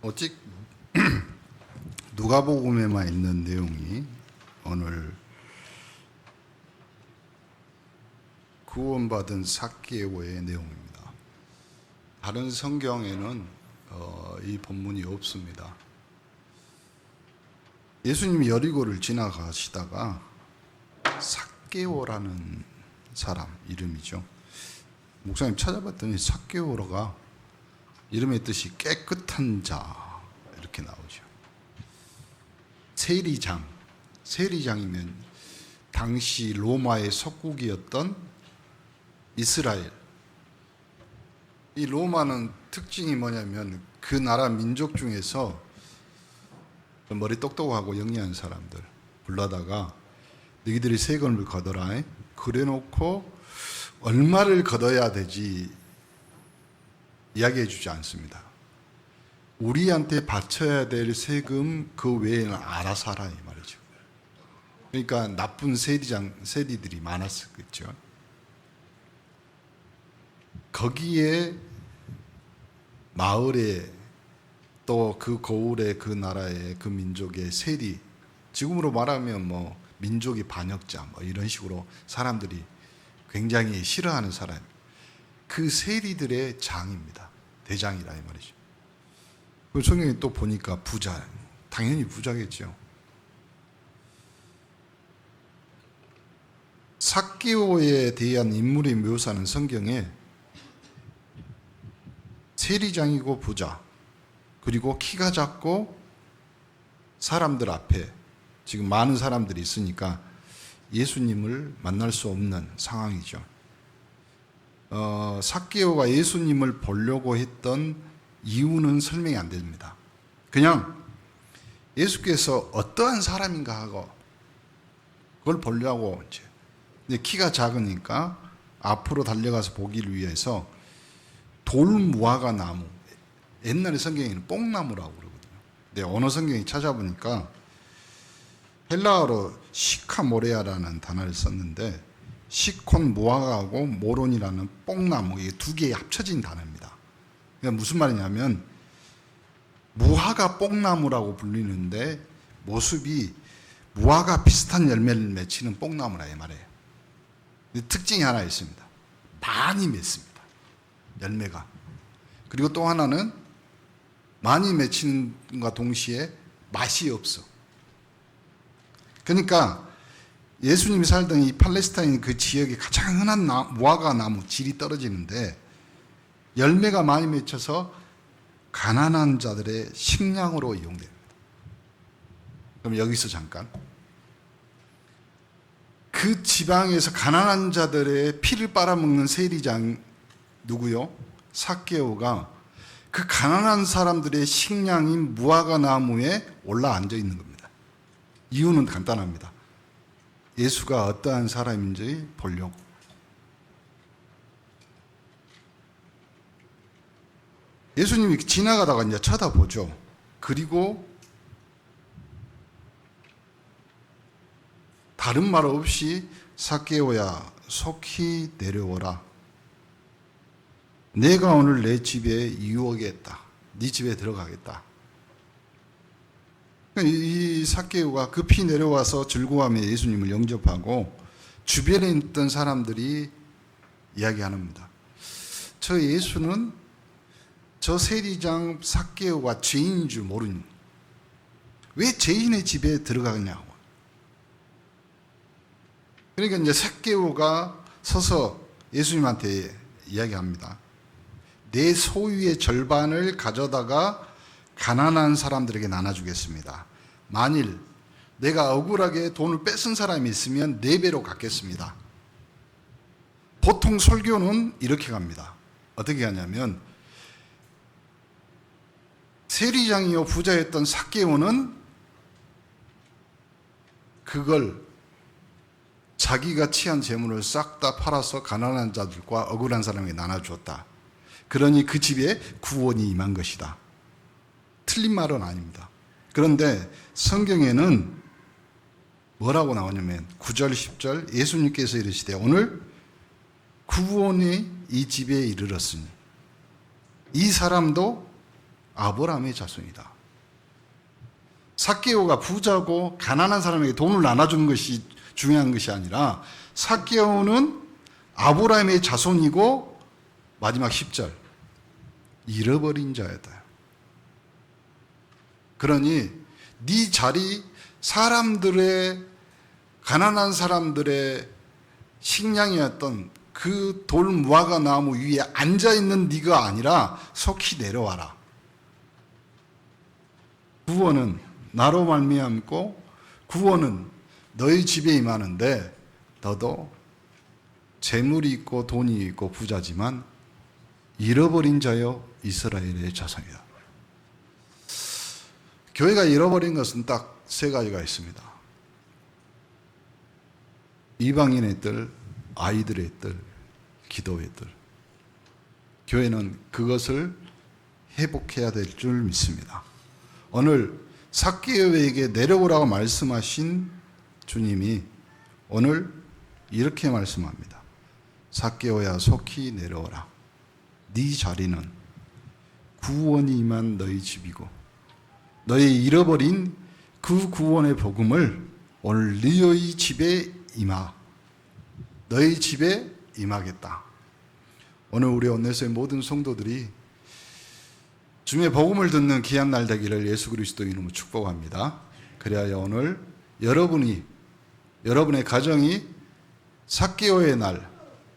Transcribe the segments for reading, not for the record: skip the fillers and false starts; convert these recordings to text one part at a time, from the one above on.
오직 누가복음에만 있는 내용이 오늘 구원받은 삭개오의 내용입니다. 다른 성경에는 이 본문이 없습니다. 예수님이 여리고를 지나가시다가 삭개오라는 사람 이름이죠. 목사님 찾아봤더니 삭개오가 이름의 뜻이 깨끗한 자 이렇게 나오죠. 세리장이면 당시 로마의 속국이었던 이스라엘. 이 로마는 특징이 뭐냐면 그 나라 민족 중에서 머리 똑똑하고 영리한 사람들 불러다가 너희들이 세금을 걷어라. 그래놓고 얼마를 걷어야 되지 이야기해 주지 않습니다. 우리한테 바쳐야 될 세금 그 외에는 알아서 하라 이 말이죠. 그러니까 나쁜 세리들이 많았겠죠. 거기에 마을에 또 그 고을의 그 나라의 그 민족의 세리, 지금으로 말하면 뭐 민족의 반역자 뭐 이런 식으로 사람들이 굉장히 싫어하는 사람, 그 세리들의 장입니다. 대장이라 이 말이죠. 그 성경에 또 보니까 부자, 당연히 부자겠죠. 삭개오에 대한 인물의 묘사는 성경에 세리장이고 부자, 그리고 키가 작고 사람들 앞에 지금 많은 사람들이 있으니까 예수님을 만날 수 없는 상황이죠. 삭개오가 예수님을 보려고 했던 이유는 설명이 안 됩니다. 그냥 예수께서 어떠한 사람인가 하고 그걸 보려고 이제. 근데 키가 작으니까 앞으로 달려가서 보기를 위해서 돌무화과 나무, 옛날에 성경에는 뽕나무라고 그러거든요. 근데 언어 성경에 찾아보니까 헬라어로 시카모레아라는 단어를 썼는데 시콘 무화과하고 모론이라는 뽕나무, 이게 두 개의 합쳐진 단어입니다. 그러니까 무슨 말이냐면 무화과 뽕나무라고 불리는데 모습이 무화과 비슷한 열매를 맺히는 뽕나무라 이 말이에요. 특징이 하나 있습니다. 많이 맺습니다. 열매가. 그리고 또 하나는 많이 맺히는 것과 동시에 맛이 없어. 그러니까 예수님이 살던 이 팔레스타인 그 지역이 가장 흔한 무화과 나무 질이 떨어지는데 열매가 많이 맺혀서 가난한 자들의 식량으로 이용됩니다. 그럼 여기서 잠깐, 그 지방에서 가난한 자들의 피를 빨아먹는 세리장 누구요? 삭개오가 그 가난한 사람들의 식량인 무화과 나무에 올라 앉아 있는 겁니다. 이유는 간단합니다. 예수가 어떠한 사람인지 보려고. 예수님이 지나가다가 이제 쳐다보죠. 그리고 다른 말 없이 삭개오야 속히 내려오라. 내가 오늘 내 집에 유하겠다. 네 집에 들어가겠다. 이 삭개오가 급히 내려와서 즐거워하며 예수님을 영접하고 주변에 있던 사람들이 이야기합니다. 저 예수는 저 세리장 삭개오가 죄인인 줄 모르니 왜 죄인의 집에 들어가냐고. 그러니까 이제 삭개오가 서서 예수님한테 이야기합니다. 내 소유의 절반을 가져다가 가난한 사람들에게 나눠주겠습니다. 만일 내가 억울하게 돈을 뺏은 사람이 있으면 4배로 갚겠습니다. 보통 설교는 이렇게 갑니다. 어떻게 하냐면 세리장이요 부자였던 삭개오는 그걸 자기가 취한 재물을 싹 다 팔아서 가난한 자들과 억울한 사람에게 나눠주었다. 그러니 그 집에 구원이 임한 것이다. 틀린 말은 아닙니다. 그런데 성경에는 뭐라고 나오냐면 9절 10절 예수님께서 이르시되 오늘 구원이 이 집에 이르렀으니 이 사람도 아브라함의 자손이다. 삭개오가 부자고 가난한 사람에게 돈을 나눠주는 것이 중요한 것이 아니라 삭개오는 아브라함의 자손이고 마지막 10절 잃어버린 자였다. 그러니 네 자리 사람들의 가난한 사람들의 식량이었던 그 돌무화과 나무 위에 앉아있는 네가 아니라 속히 내려와라. 구원은 나로 말미암고 구원은 너희 집에 임하는데 너도 재물이 있고 돈이 있고 부자지만 잃어버린 자여 이스라엘의 자손이다. 교회가 잃어버린 것은 딱 세 가지가 있습니다. 이방인의 뜰, 아이들의 뜰, 기도의 뜰. 교회는 그것을 회복해야 될 줄 믿습니다. 오늘 삭개오에게 내려오라고 말씀하신 주님이 오늘 이렇게 말씀합니다. 삭개오야 속히 내려오라. 네 자리는 구원이 임한 너희 집이고 너희 잃어버린 그 구원의 복음을 오늘 너희 집에 임하. 너희 집에 임하겠다. 오늘 우리 온내서의 모든 성도들이 주님의 복음을 듣는 귀한 날 되기를 예수 그리스도 이름으로 축복합니다. 그래야 오늘 여러분의 가정이 삭개오의 날,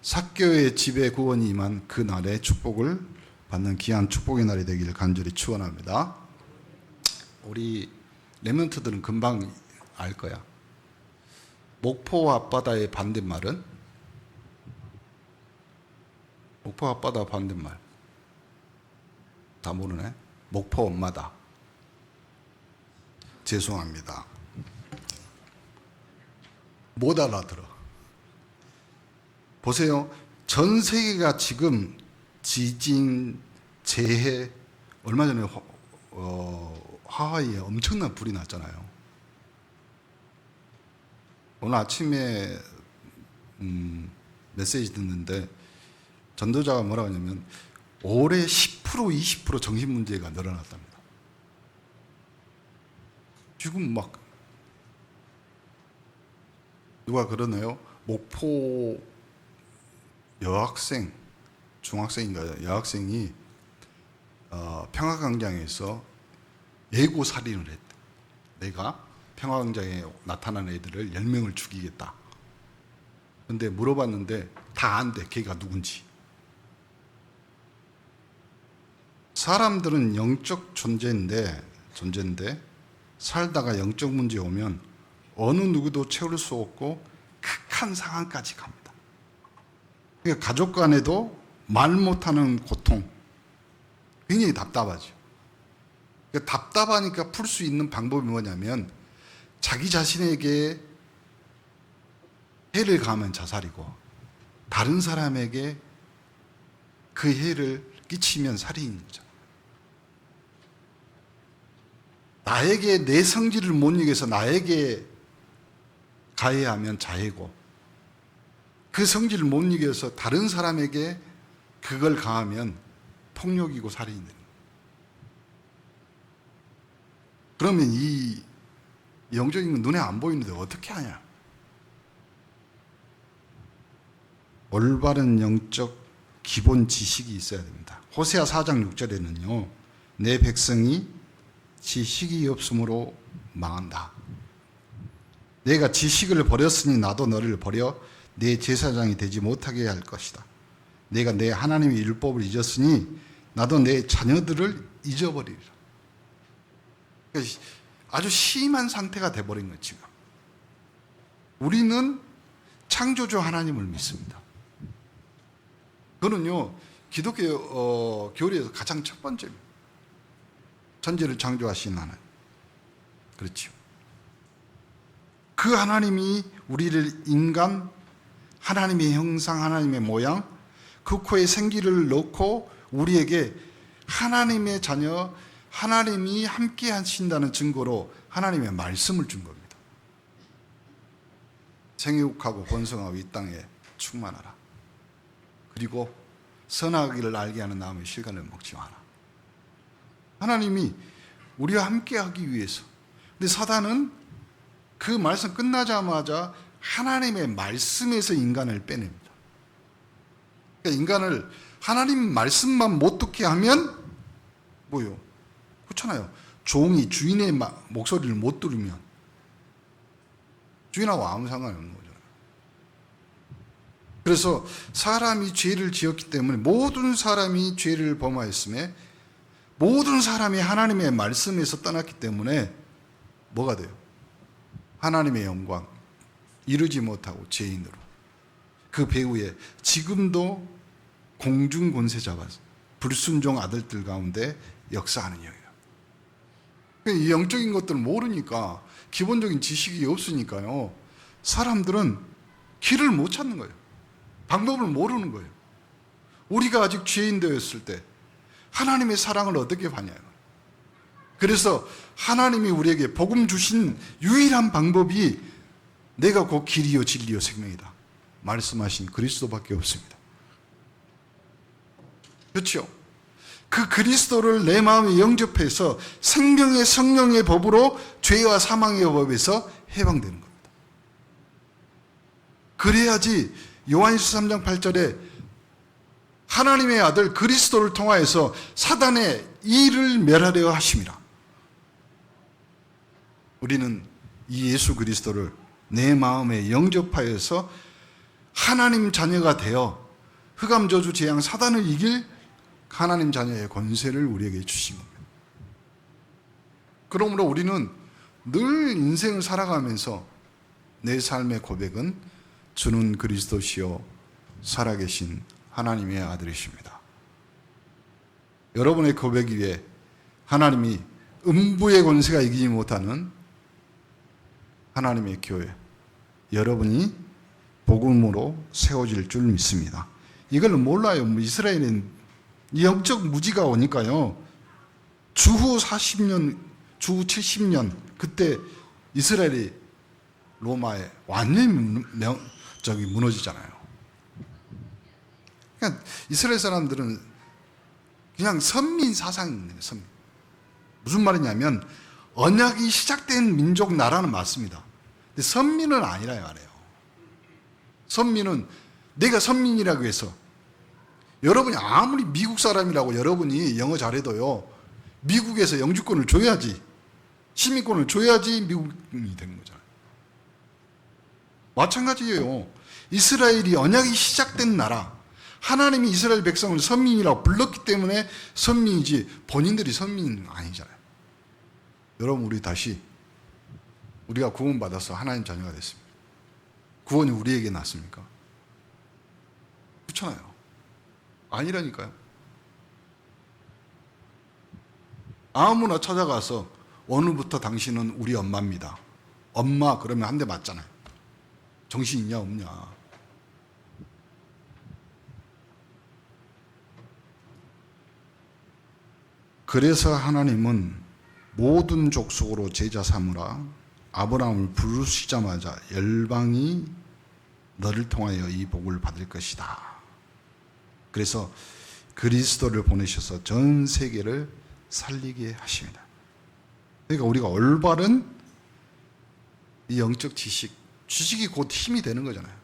삭개오의 집에 구원이 임한 그 날의 축복을 받는 귀한 축복의 날이 되기를 간절히 축원합니다. 우리 렘넌트들은 금방 알 거야. 목포 앞바다의 반대말은? 목포 앞바다 반대말 다 모르네. 목포 엄마다. 죄송합니다. 못 알아들어. 보세요. 전 세계가 지금 지진, 재해, 얼마 전에 하와이에 엄청난 불이 났잖아요. 오늘 아침에 메시지 듣는데 전도자가 뭐라고 하냐면 올해 10% 20% 정신문제가 늘어났답니다. 지금 막 누가 그러네요. 목포 여학생, 중학생인가요? 여학생이 평화광장에서 예고 살인을 했대. 내가 평화광장에 나타난 애들을 10명을 죽이겠다. 근데 물어봤는데 다 안 돼. 걔가 누군지. 사람들은 영적 존재인데 살다가 영적 문제 오면 어느 누구도 채울 수 없고 극한 상황까지 갑니다. 그러니까 가족 간에도 말 못하는 고통, 굉장히 답답하죠. 그러니까 답답하니까 풀 수 있는 방법이 뭐냐면 자기 자신에게 해를 가하면 자살이고 다른 사람에게 그 해를 끼치면 살인인 거죠. 나에게 내 성질을 못 이겨서 나에게 가해하면 자해고 그 성질을 못 이겨서 다른 사람에게 그걸 가하면 폭력이고 살인이 됩니다. 그러면 이 영적인 건 눈에 안 보이는데 어떻게 하냐? 올바른 영적 기본 지식이 있어야 됩니다. 호세아 4장 6절에는요. 내 백성이 지식이 없으므로 망한다. 내가 지식을 버렸으니 나도 너를 버려 내 제사장이 되지 못하게 할 것이다. 내가 내 하나님의 율법을 잊었으니 나도 내 자녀들을 잊어버리리라. 그러니까 아주 심한 상태가 돼버린 거지. 우리는 창조주 하나님을 믿습니다. 그거는요 기독교 교리에서 가장 첫 번째입니다. 천지를 창조하신 하나님. 그렇죠. 그 하나님이 우리를 인간, 하나님의 형상, 하나님의 모양, 그 코에 생기를 넣고 우리에게 하나님의 자녀, 하나님이 함께 하신다는 증거로 하나님의 말씀을 준 겁니다. 생육하고 번성하고 이 땅에 충만하라. 그리고 선악을 알게 하는 나무의 실과를 먹지 마라. 하나님이 우리와 함께하기 위해서. 근데 사단은 그 말씀 끝나자마자 하나님의 말씀에서 인간을 빼냅니다. 그러니까 인간을 하나님 말씀만 못 듣게 하면 뭐요? 그렇잖아요. 종이 주인의 목소리를 못 들으면 주인하고 아무 상관이 없는 거잖아요. 그래서 사람이 죄를 지었기 때문에 모든 사람이 죄를 범하였음에 모든 사람이 하나님의 말씀에서 떠났기 때문에 뭐가 돼요? 하나님의 영광 이루지 못하고 죄인으로 그 배후에 지금도 공중 권세 잡아서 불순종 아들들 가운데 역사하는 영이에요. 이 영적인 것들을 모르니까 기본적인 지식이 없으니까요. 사람들은 길을 못 찾는 거예요. 방법을 모르는 거예요. 우리가 아직 죄인 되었을 때 하나님의 사랑을 어떻게 받냐요. 그래서 하나님이 우리에게 복음 주신 유일한 방법이 내가 곧 길이요 진리요 생명이다 말씀하신 그리스도밖에 없습니다. 그렇죠? 그 그리스도를 내 마음에 영접해서 생명의 성령의 법으로 죄와 사망의 법에서 해방되는 겁니다. 그래야지 요한일서 3장 8절에 하나님의 아들 그리스도를 통하여서 사단의 일을 멸하려 하심이라. 우리는 이 예수 그리스도를 내 마음에 영접하여서 하나님 자녀가 되어 흑암 저주 재앙 사단을 이길 하나님 자녀의 권세를 우리에게 주신 겁니다. 그러므로 우리는 늘 인생을 살아가면서 내 삶의 고백은 주는 그리스도시요 살아계신 하나님의 아들이십니다. 여러분의 고백 위에 하나님이 음부의 권세가 이기지 못하는 하나님의 교회, 여러분이 복음으로 세워질 줄 믿습니다. 이걸 몰라요. 이스라엘은 영적 무지가 오니까요. 주후 40년, 주후 70년 그때 이스라엘이 로마에 완전히 무너지잖아요. 그러니까 이스라엘 사람들은 그냥 선민 사상입니다. 선민. 무슨 말이냐면 언약이 시작된 민족 나라는 맞습니다. 근데 선민은 아니라 말이에요. 선민은 내가 선민이라고 해서 여러분이 아무리 미국 사람이라고 여러분이 영어 잘해도요. 미국에서 영주권을 줘야지 시민권을 줘야지 미국인이 되는 거잖아요. 마찬가지예요. 이스라엘이 언약이 시작된 나라 하나님이 이스라엘 백성을 선민이라고 불렀기 때문에 선민이지 본인들이 선민은 아니잖아요. 여러분 우리 다시 우리가 구원받아서 하나님 자녀가 됐습니다. 구원이 우리에게 났습니까? 그렇잖아요. 아니라니까요. 아무나 찾아가서 오늘부터 당신은 우리 엄마입니다. 엄마 그러면 한 대 맞잖아요. 정신 있냐 없냐. 그래서 하나님은 모든 족속으로 제자 삼으라 아브라함을 부르시자마자 열방이 너를 통하여 이 복을 받을 것이다. 그래서 그리스도를 보내셔서 전 세계를 살리게 하십니다. 그러니까 우리가 올바른 이 영적 지식이 곧 힘이 되는 거잖아요.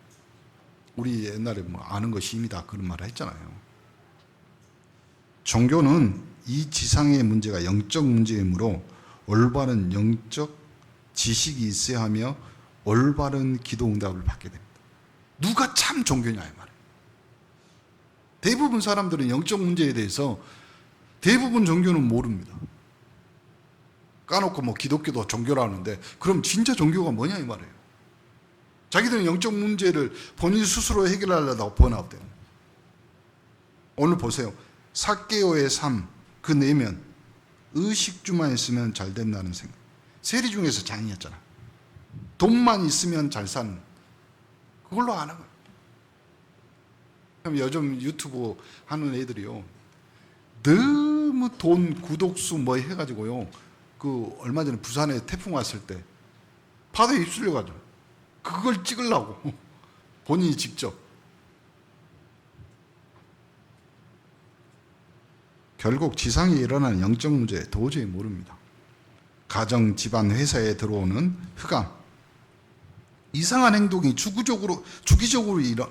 우리 옛날에 뭐 아는 것이 힘이다 그런 말을 했잖아요. 종교는 이 지상의 문제가 영적 문제이므로 올바른 영적 지식이 있어야 하며 올바른 기도 응답을 받게 됩니다. 누가 참 종교냐 이 말이에요. 대부분 사람들은 영적 문제에 대해서 대부분 종교는 모릅니다. 까놓고 뭐 기독교도 종교라는데 그럼 진짜 종교가 뭐냐 이 말이에요. 자기들은 영적 문제를 본인 스스로 해결하려다가 번아웃돼요. 오늘 보세요. 삭개오의 삶 그 내면 의식주만 있으면 잘 된다는 생각. 세리 중에서 장이었잖아. 돈만 있으면 잘 사는 그걸로 아는 거예요. 그럼 요즘 유튜브 하는 애들이요. 너무 돈 구독수 뭐 해가지고요. 그 얼마 전에 부산에 태풍 왔을 때 파도에 휩쓸려가지고 그걸 찍으려고 본인이 직접. 결국 지상에 일어나는 영적 문제 도저히 모릅니다. 가정, 집안, 회사에 들어오는 흑암, 이상한 행동이 주기적으로 일어나.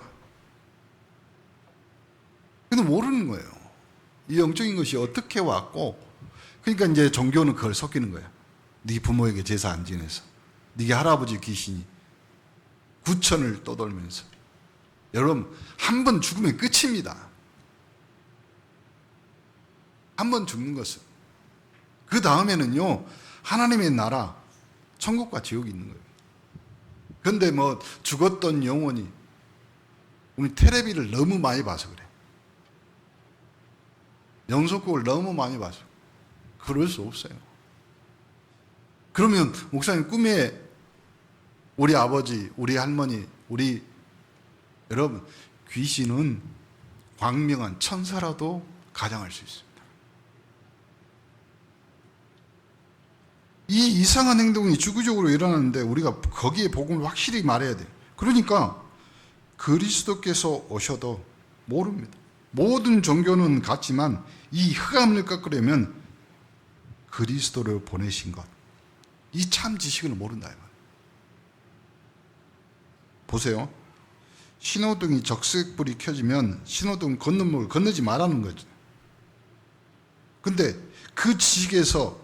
근데 모르는 거예요. 이 영적인 것이 어떻게 왔고, 그러니까 이제 종교는 그걸 섞이는 거예요. 네 부모에게 제사 안 지내서, 네 할아버지 귀신이 구천을 떠돌면서. 여러분, 한 번 죽으면 끝입니다. 한 번 죽는 것은. 그 다음에는요, 하나님의 나라, 천국과 지옥이 있는 거예요. 그런데 뭐 죽었던 영혼이, 우리 텔레비를 너무 많이 봐서 그래. 영속국을 너무 많이 봐서. 그럴 수 없어요. 그러면 목사님 꿈에 우리 아버지, 우리 할머니, 여러분, 귀신은 광명한 천사라도 가장할 수 있습니다. 이 이상한 행동이 주기적으로 일어나는데 우리가 거기에 복음을 확실히 말해야 돼요. 그러니까 그리스도께서 오셔도 모릅니다. 모든 종교는 같지만 이 흑암을 꺾으려면 그리스도를 보내신 것, 이 참 지식을 모른다. 보세요. 신호등이 적색불이 켜지면 신호등 건너목을 건너지 말라는 거죠. 근데 그 지식에서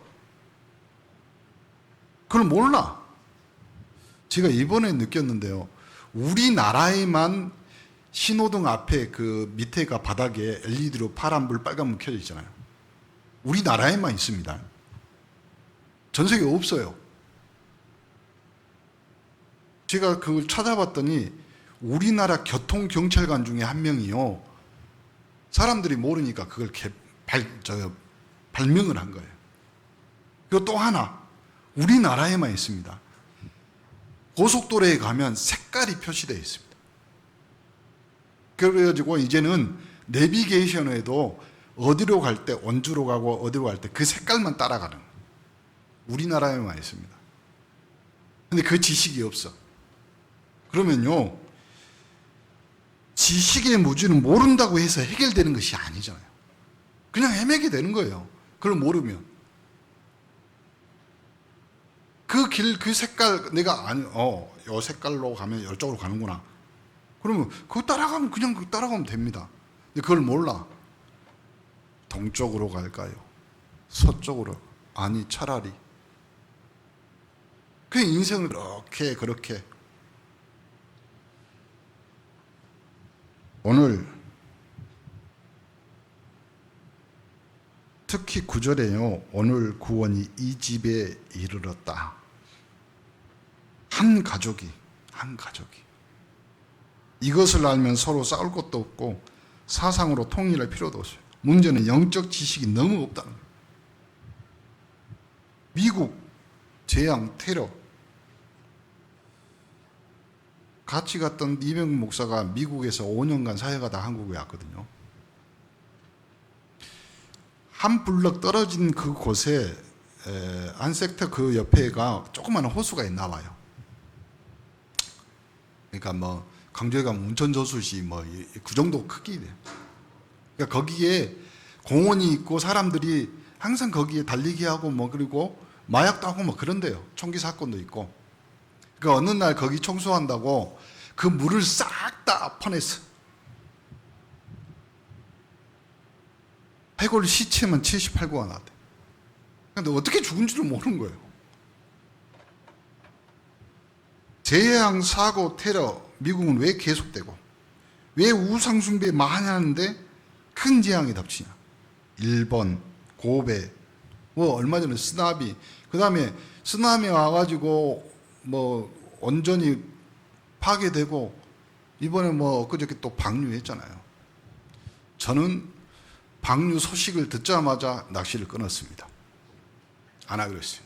그걸 몰라. 제가 이번에 느꼈는데요. 우리나라에만 신호등 앞에 그 밑에가 바닥에 LED로 파란불, 빨간불 켜져 있잖아요. 우리나라에만 있습니다. 전 세계에 없어요. 제가 그걸 찾아봤더니 우리나라 교통경찰관 중에 한 명이요. 사람들이 모르니까 그걸 발명을 한 거예요. 그리고 또 하나, 우리나라에만 있습니다. 고속도로에 가면 색깔이 표시되어 있습니다. 그래가지고 이제는 내비게이션에도 어디로 갈 때 원주로 가고 어디로 갈 때 그 색깔만 따라가는, 우리나라에만 있습니다. 근데 그 지식이 없어. 그러면요, 지식의 무지는 모른다고 해서 해결되는 것이 아니잖아요. 그냥 헤매게 되는 거예요. 그걸 모르면. 그 길, 그 색깔, 내가 요 색깔로 가면 이쪽으로 가는구나. 그러면 그거 따라가면, 그냥 그거 따라가면 됩니다. 근데 그걸 몰라. 동쪽으로 갈까요? 서쪽으로? 아니, 차라리. 그 인생을 그렇게. 오늘 특히 9절에요. 오늘 구원이 이 집에 이르렀다. 한 가족이 이것을 알면 서로 싸울 것도 없고 사상으로 통일할 필요도 없어요. 문제는 영적 지식이 너무 없다는 거예요. 미국 재앙, 테러, 같이 갔던 이병국 목사가 미국에서 5년간 사역하다 한국에 왔거든요. 한 블럭 떨어진 그 곳에 한 섹터 그 옆에가 조그마한 호수가 있나 봐요. 그러니까 뭐 강조에 가면 운천저수시 뭐 그 정도 크기 돼요. 그러니까 거기에 공원이 있고 사람들이 항상 거기에 달리기 하고 뭐 그리고 마약도 하고 뭐 그런데요. 총기 사건도 있고. 그러니까 어느 날 거기 청소한다고 그 물을 싹 다 퍼냈어. 해골 시체만 78구가 나왔대. 근데 어떻게 죽은지를 모르는 거예요. 재앙, 사고, 테러, 미국은 왜 계속되고, 왜 우상숭배 많이 하는데 큰 재앙이 덮치냐. 일본, 고베, 뭐 얼마 전에 쓰나미, 그 다음에 쓰나미 와가지고 뭐 온전히 파괴되고, 이번에 뭐 엊그저께 또 방류했잖아요. 저는 방류 소식을 듣자마자 낚시를 끊었습니다. 안 하기로 했어요.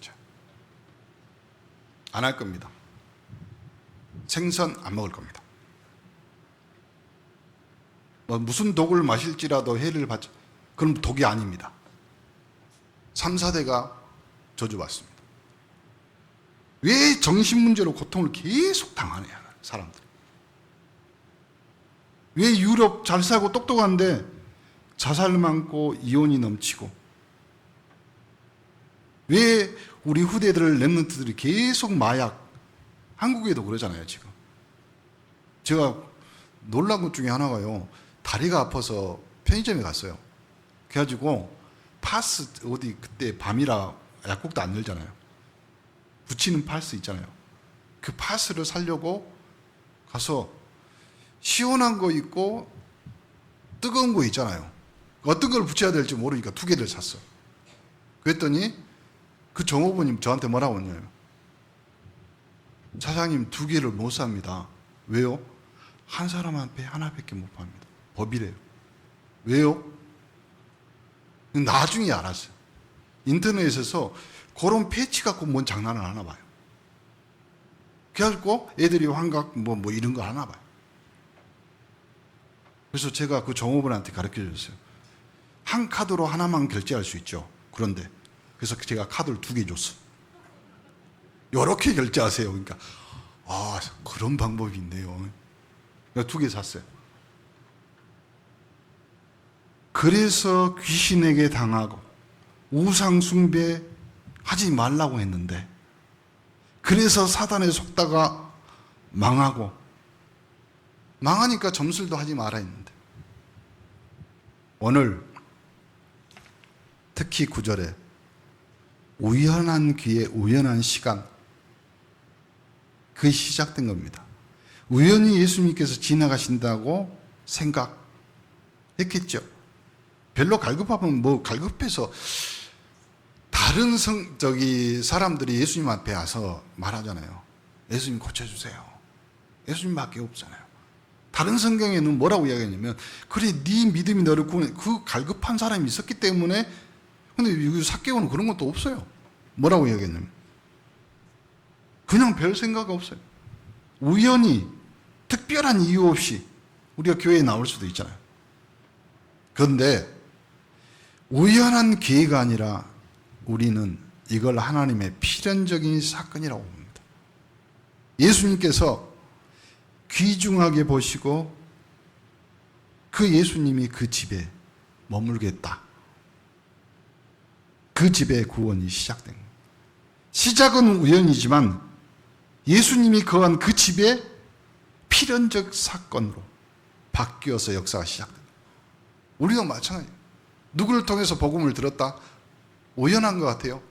안 할 겁니다. 생선 안 먹을 겁니다. 뭐 무슨 독을 마실지라도 해를 받자. 그럼 독이 아닙니다. 3, 4대가 저주받습니다. 왜 정신문제로 고통을 계속 당하냐, 사람들. 왜 유럽 잘 살고 똑똑한데 자살 많고 이혼이 넘치고, 왜 우리 후대들 랩런트들이 계속 마약, 한국에도 그러잖아요 지금. 제가 놀란 것 중에 하나가요, 다리가 아파서 편의점에 갔어요. 그래가지고 파스, 어디 그때 밤이라 약국도 안 열잖아요. 붙이는 파스 있잖아요. 그 파스를 사려고 가서 시원한 거 있고 뜨거운 거 있잖아요. 어떤 걸 붙여야 될지 모르니까 두 개를 샀어. 그랬더니 그 종업원님 저한테 뭐라고 했냐면, 사장님 두 개를 못 삽니다. 왜요? 한 사람한테 하나밖에 못 팝니다. 법이래요. 왜요? 나중에 알았어요. 인터넷에서 그런 패치 갖고 뭔 장난을 하나 봐요. 그래가지고 애들이 환각 뭐 이런 거 하나 봐요. 그래서 제가 그 종업원한테 가르쳐 줬어요. 한 카드로 하나만 결제할 수 있죠. 그런데 그래서 제가 카드를 두 개 줬어. 요렇게 결제하세요. 그러니까 그런 방법이 있네요. 두 개 샀어요. 그래서 귀신에게 당하고 우상 숭배 하지 말라고 했는데, 그래서 사단에 속다가 망하고, 망하니까 점술도 하지 말아 했는데, 오늘 특히 9절에 우연한 기회, 우연한 시간, 그게 시작된 겁니다. 우연히 예수님께서 지나가신다고 생각했겠죠. 별로 갈급하면 갈급해서 다른 사람들이 예수님 앞에 와서 말하잖아요. 예수님 고쳐주세요. 예수님밖에 없잖아요. 다른 성경에는 뭐라고 이야기하냐면, 그래 네 믿음이 너를 구원해. 그 갈급한 사람이 있었기 때문에. 근데 여기 삭개오는 그런 것도 없어요. 뭐라고 이야기했냐면, 그냥 별 생각 없어요. 우연히 특별한 이유 없이 우리가 교회에 나올 수도 있잖아요. 그런데 우연한 기회가 아니라 우리는 이걸 하나님의 필연적인 사건이라고 봅니다. 예수님께서 귀중하게 보시고 그 예수님이 그 집에 머물겠다. 그 집의 구원이 시작된 거예요. 시작은 우연이지만 예수님이 거한 그 집의 필연적 사건으로 바뀌어서 역사가 시작된다. 우리도 마찬가지예요. 누구를 통해서 복음을 들었다? 우연한 것 같아요.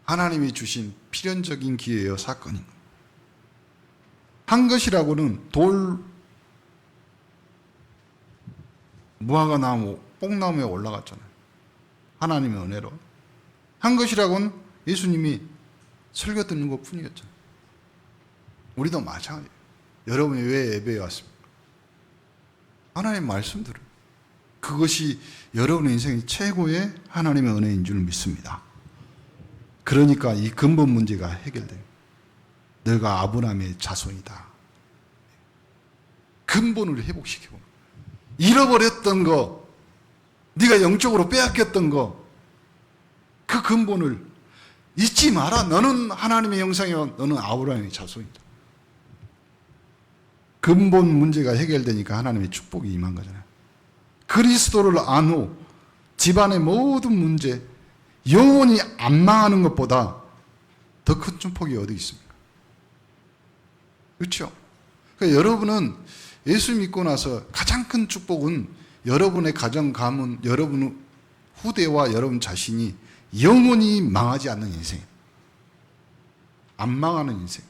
하나님이 주신 필연적인 기회요, 사건인 겁니다. 한 것이라고는 돌, 무화과 나무, 뽕나무에 올라갔잖아요. 하나님의 은혜로. 한 것이라고는 예수님이 설교 듣는 것 뿐이었잖아요. 우리도 마찬가지예요. 여러분이 왜 예배에 왔습니까? 하나님의 말씀 들어요. 그것이 여러분의 인생의 최고의 하나님의 은혜인 줄 믿습니다. 그러니까 이 근본 문제가 해결돼요. 너가 아브라함의 자손이다. 근본을 회복시키고, 잃어버렸던 거, 네가 영적으로 빼앗겼던 거, 그 근본을 잊지 마라. 너는 하나님의 형상이요, 너는 아브라함의 자손이다. 근본 문제가 해결되니까 하나님의 축복이 임한 거잖아요. 그리스도를 안 후 집안의 모든 문제, 영원히 안 망하는 것보다 더 큰 축복이 어디 있습니까? 그렇죠? 그러니까 여러분은 예수 믿고 나서 가장 큰 축복은 여러분의 가정, 가문, 여러분 후대와 여러분 자신이 영원히 망하지 않는 인생, 안 망하는 인생.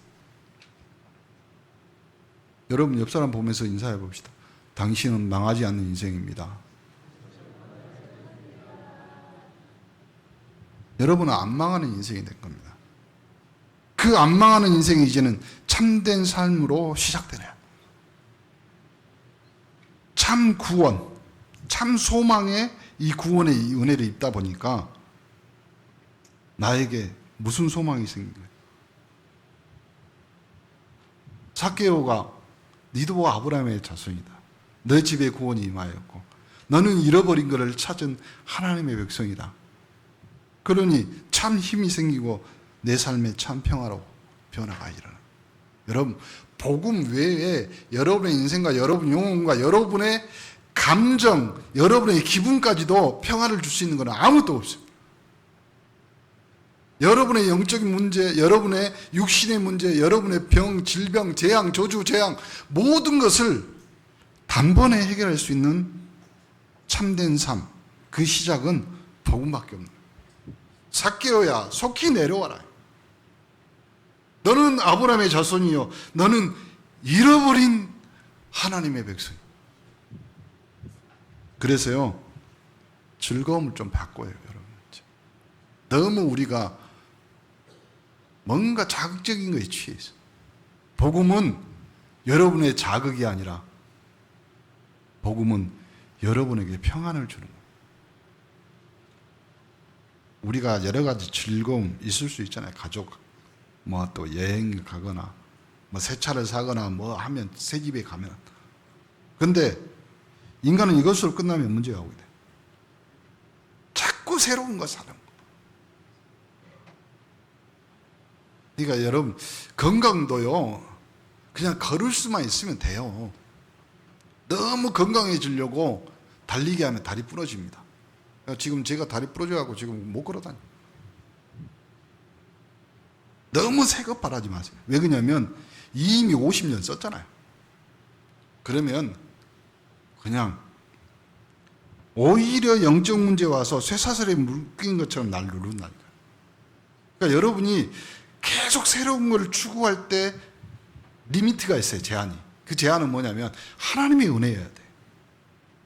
여러분 옆 사람 보면서 인사해 봅시다. 당신은 망하지 않는 인생입니다. 여러분은 안 망하는 인생이 될 겁니다. 그 안 망하는 인생이 이제는 참된 삶으로 시작되네요. 참 구원, 참 소망의 이 구원의 이 은혜를 입다 보니까 나에게 무슨 소망이 생긴 거예요? 삭개오가 니도 아브라함의 자손이다. 너 집에 구원이 임하였고 너는 잃어버린 것을 찾은 하나님의 백성이다. 그러니 참 힘이 생기고 내 삶에 참 평화로 변화가 일어나. 여러분, 복음 외에 여러분의 인생과 여러분 영혼과 여러분의 감정, 여러분의 기분까지도 평안을 줄 수 있는 건 아무것도 없어요. 여러분의 영적인 문제, 여러분의 육신의 문제, 여러분의 병, 질병, 재앙, 저주, 재앙 모든 것을 단번에 해결할 수 있는 참된 삶, 그 시작은 복음밖에 없는 거예요. 삭개오야 속히 내려와라. 너는 아브라함의 자손이요 너는 잃어버린 하나님의 백성. 그래서요 즐거움을 좀 바꿔요 여러분. 너무 우리가 뭔가 자극적인 거에 취해 있어. 복음은 여러분의 자극이 아니라 복음은 여러분에게 평안을 주는 거예요. 우리가 여러 가지 즐거움 있을 수 있잖아요. 가족 뭐 또 여행 가거나 뭐 새 차를 사거나 뭐 하면 새 집에 가면. 근데 인간은 이것으로 끝나면 문제가 오게 돼. 자꾸 새로운 거 사는 거. 그러니까 여러분 건강도요 그냥 걸을 수만 있으면 돼요. 너무 건강해지려고 달리기 하면 다리 부러집니다. 지금 제가 다리 부러져갖고 지금 못 걸어다녀. 너무 새 것 바라지 마세요. 왜 그러냐면 이미 50년 썼잖아요. 그러면 그냥 오히려 영적 문제 와서 쇠사슬에 묶인 것처럼 날 누른다니까요. 그러니까 여러분이 계속 새로운 걸 추구할 때 리미트가 있어요. 제한이. 그 제한은 뭐냐면 하나님의 은혜여야 돼.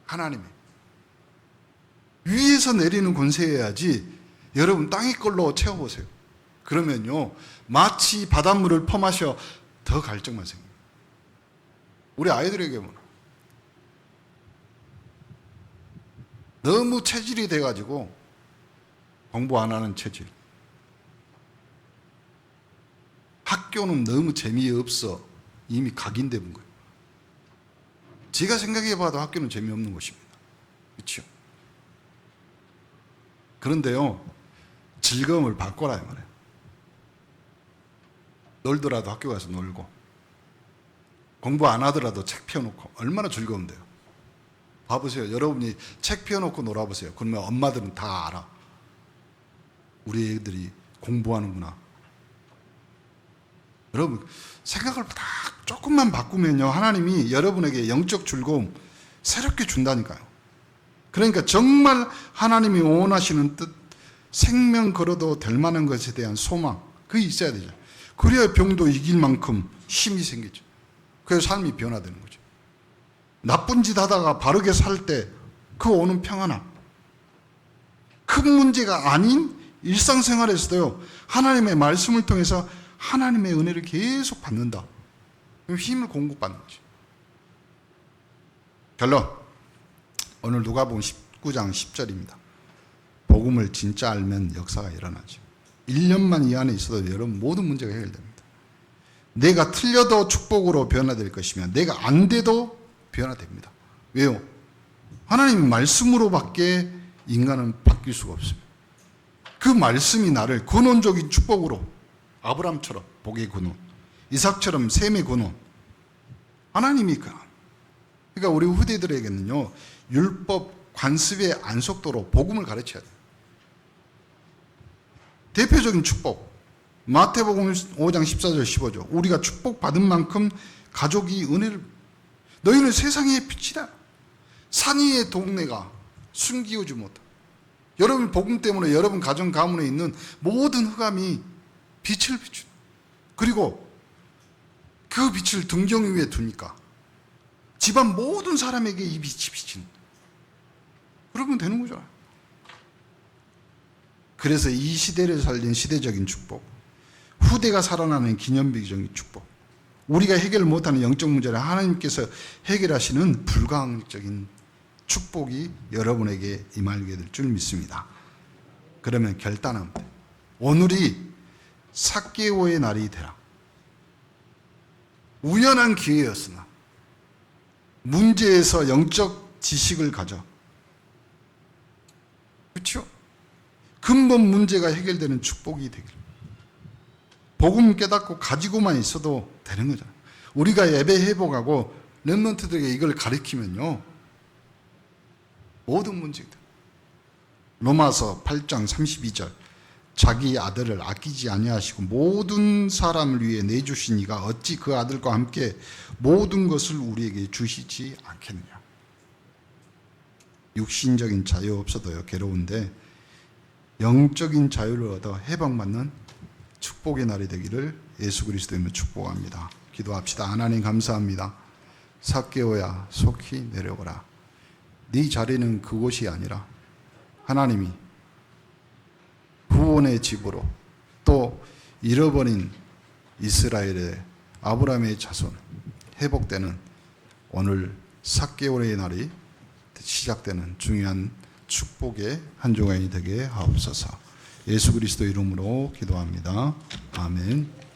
하나님의 위에서 내리는 권세여야지. 여러분 땅의 걸로 채워보세요. 그러면요 마치 바닷물을 퍼마셔 더 갈증만 생깁니다. 우리 아이들에게 뭐 너무 체질이 돼가지고 공부 안 하는 체질, 학교는 너무 재미없어 이미 각인된 거예요. 제가 생각해봐도 학교는 재미없는 곳입니다. 그렇죠? 그런데요 즐거움을 바꿔라 이 말이에요. 놀더라도 학교 가서 놀고 공부 안 하더라도 책 펴놓고 얼마나 즐거운데요. 봐보세요. 여러분이 책 펴놓고 놀아보세요. 그러면 엄마들은 다 알아. 우리 애들이 공부하는구나. 여러분 생각을 딱 조금만 바꾸면요 하나님이 여러분에게 영적 즐거움 새롭게 준다니까요. 그러니까 정말 하나님이 원하시는 뜻, 생명 걸어도 될 만한 것에 대한 소망 그게 있어야 되죠. 그래야 병도 이길 만큼 힘이 생기죠. 그래서 삶이 변화되는 거죠. 나쁜 짓 하다가 바르게 살 때 그 오는 평안함, 큰 문제가 아닌 일상생활에서도요 하나님의 말씀을 통해서 하나님의 은혜를 계속 받는다. 그럼 힘을 공급받는 거죠. 결론, 오늘 누가복음 19장 10절입니다. 복음을 진짜 알면 역사가 일어나죠. 1년만 이 안에 있어도 여러분 모든 문제가 해결됩니다. 내가 틀려도 축복으로 변화될 것이며 내가 안 돼도 변화됩니다. 왜요? 하나님 말씀으로밖에 인간은 바뀔 수가 없습니다. 그 말씀이 나를 근원적인 축복으로 아브라함처럼 복의 근원, 이삭처럼 셈의 근원, 하나님이 그러니까 우리 후대들에게는요 율법 관습의 안 속도록 복음을 가르쳐야 돼요. 대표적인 축복 마태복음 5장 14절 15절 우리가 축복받은 만큼 가족이 은혜를 너희는 세상의 빛이다. 산 위의 동네가 숨기우지 못하. 여러분 복음 때문에 여러분 가정 가문에 있는 모든 흑암이 빛을 비춘다. 그리고 그 빛을 등경 위에 두니까 집안 모든 사람에게 이 빛이 비친다. 그러면 되는 거잖아요. 그래서 이 시대를 살린 시대적인 축복, 후대가 살아나는 기념비적인 축복, 우리가 해결 못하는 영적 문제를 하나님께서 해결하시는 불가항력적인 축복이 여러분에게 임하게 될 줄 믿습니다. 그러면 결단합니다. 오늘이 삭개오의 날이 되라. 우연한 기회였으나 문제에서 영적 지식을 가져. 그렇죠? 근본 문제가 해결되는 축복이 되기를. 복음 깨닫고 가지고만 있어도 되는 거잖아요. 우리가 예배 회복하고 렘넌트들에게 이걸 가르치면요 모든 문제들. 로마서 8장 32절 자기 아들을 아끼지 아니하시고 모든 사람을 위해 내주신 이가 어찌 그 아들과 함께 모든 것을 우리에게 주시지 않겠느냐. 육신적인 자유 없어도요 괴로운데 영적인 자유를 얻어 해방받는 축복의 날이 되기를 예수 그리스도이며 축복합니다. 기도합시다. 하나님 감사합니다. 삭개오야 속히 내려오라. 네 자리는 그곳이 아니라 하나님이 구원의 집으로 또 잃어버린 이스라엘의 아브라함의 자손 회복되는 오늘 삭개오의 날이 시작되는 중요한 축복의 한 주간이 되게 하옵소서. 예수 그리스도 이름으로 기도합니다. 아멘.